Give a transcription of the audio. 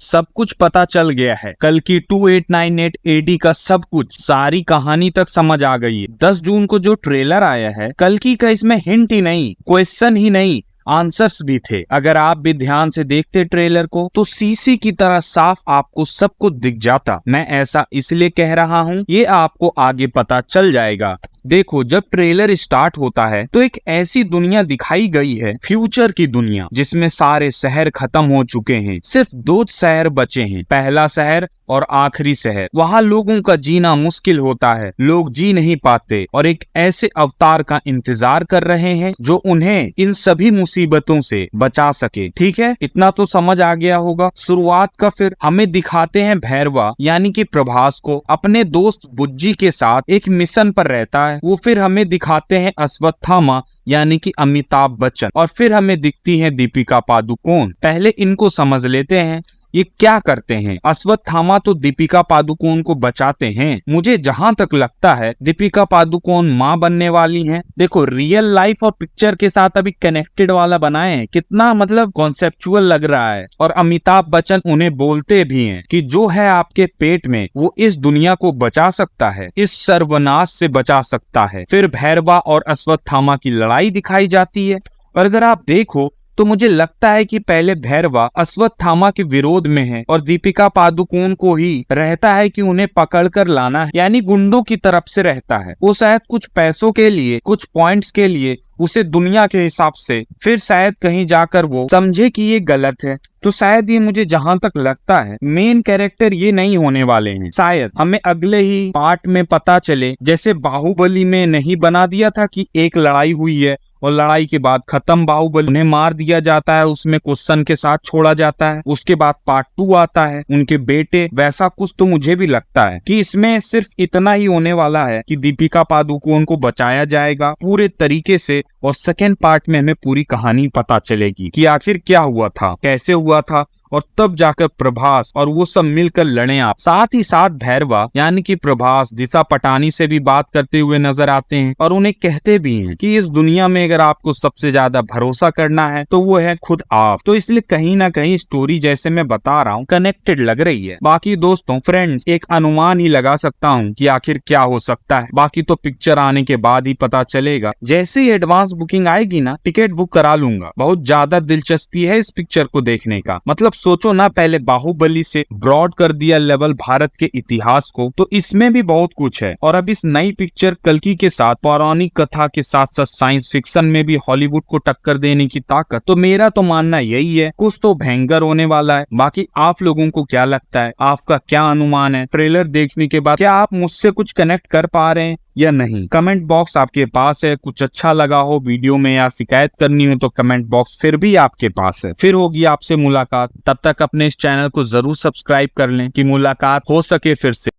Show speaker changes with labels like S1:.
S1: सब कुछ पता चल गया है। कल की 2898 एडी का सब कुछ, सारी कहानी तक समझ आ गई है। 10 जून को जो ट्रेलर आया है कल की का, इसमें हिंट ही नहीं, क्वेश्चन ही नहीं, आंसर्स भी थे। अगर आप भी ध्यान से देखते ट्रेलर को तो शीशे की तरह साफ आपको सब कुछ दिख जाता। मैं ऐसा इसलिए कह रहा हूँ, ये आपको आगे पता चल जाएगा। देखो, जब ट्रेलर स्टार्ट होता है तो एक ऐसी दुनिया दिखाई गई है, फ्यूचर की दुनिया, जिसमें सारे शहर खत्म हो चुके हैं, सिर्फ 2 शहर बचे हैं, पहला शहर और आखिरी शहर। वहाँ लोगों का जीना मुश्किल होता है, लोग जी नहीं पाते और एक ऐसे अवतार का इंतजार कर रहे हैं जो उन्हें इन सभी मुसीबतों से बचा सके। ठीक है, इतना तो समझ आ गया होगा। शुरुआत का फिर हमें दिखाते हैं भैरवा यानी कि प्रभास को अपने दोस्त बुज्जी के साथ एक मिशन पर रहता है। वो फिर हमें दिखाते हैं अश्वत्थामा यानी कि अमिताभ बच्चन, और फिर हमें दिखती है दीपिका पादुकोण। पहले इनको समझ लेते हैं, ये क्या करते हैं। अश्वत्थामा तो दीपिका पादुकोण को बचाते हैं। मुझे जहां तक लगता है दीपिका पादुकोण माँ बनने वाली हैं। देखो, रियल लाइफ और पिक्चर के साथ अभी कनेक्टेड वाला बनाए हैं, कितना मतलब कॉन्सेप्चुअल लग रहा है। और अमिताभ बच्चन उन्हें बोलते भी हैं कि जो है आपके पेट में वो इस दुनिया को बचा सकता है, इस सर्वनाश से बचा सकता है। फिर भैरवा और अश्वत्थामा की लड़ाई दिखाई जाती है। और अगर आप देखो तो मुझे लगता है कि पहले भैरवा अश्वत्थामा के विरोध में है और दीपिका पादुकोण को ही रहता है कि उन्हें पकड़कर लाना है, यानी गुंडों की तरफ से रहता है। वो शायद कुछ पैसों के लिए, कुछ पॉइंट्स के लिए उसे दुनिया के हिसाब से, फिर शायद कहीं जाकर वो समझे कि ये गलत है। तो शायद ये, मुझे जहां तक लगता है, मेन कैरेक्टर ये नहीं होने वाले हैं। शायद हमें अगले ही पार्ट में पता चले, जैसे बाहुबली में नहीं बना दिया था कि एक लड़ाई हुई है और लड़ाई के बाद खत्म, बाहुबली उन्हें मार दिया जाता है, उसमें क्वेश्चन के साथ छोड़ा जाता है, उसके बाद पार्ट 2 आता है, उनके बेटे। वैसा कुछ तो मुझे भी लगता है कि इसमें सिर्फ इतना ही होने वाला है कि दीपिका पादुकोण को बचाया जाएगा पूरे तरीके से, और सेकेंड पार्ट में हमें पूरी कहानी पता चलेगी कि आखिर क्या हुआ था, कैसे हुआ था, और तब जाकर प्रभास और वो सब मिलकर लड़े आप। साथ ही साथ भैरवा यानी कि प्रभास दिशा पटानी से भी बात करते हुए नजर आते हैं और उन्हें कहते भी हैं कि इस दुनिया में अगर आपको सबसे ज्यादा भरोसा करना है तो वो है खुद आप। तो इसलिए कहीं ना कहीं स्टोरी, जैसे मैं बता रहा हूँ, कनेक्टेड लग रही है। बाकी दोस्तों, फ्रेंड्स, एक अनुमान ही लगा सकता हूँ कि आखिर क्या हो सकता है। बाकी तो पिक्चर आने के बाद ही पता चलेगा। जैसे ही एडवांस बुकिंग आएगी ना, टिकट बुक करा लूंगा। बहुत ज्यादा दिलचस्पी है इस पिक्चर को देखने का। मतलब सोचो ना, पहले बाहुबली से ब्रॉड कर दिया लेवल भारत के इतिहास को, तो इसमें भी बहुत कुछ है। और अब इस नई पिक्चर कल्कि के साथ पौराणिक कथा के साथ साथ साइंस फिक्शन में भी हॉलीवुड को टक्कर देने की ताकत, तो मेरा तो मानना यही है, कुछ तो भयंकर होने वाला है। बाकी आप लोगों को क्या लगता है, आपका क्या अनुमान है ट्रेलर देखने के बाद? क्या आप मुझसे कुछ कनेक्ट कर पा रहे हैं या नहीं? कमेंट बॉक्स आपके पास है। कुछ अच्छा लगा हो वीडियो में या शिकायत करनी हो तो कमेंट बॉक्स फिर भी आपके पास है। फिर होगी आपसे मुलाकात। तब तक अपने इस चैनल को जरूर सब्सक्राइब कर लें कि मुलाकात हो सके फिर से।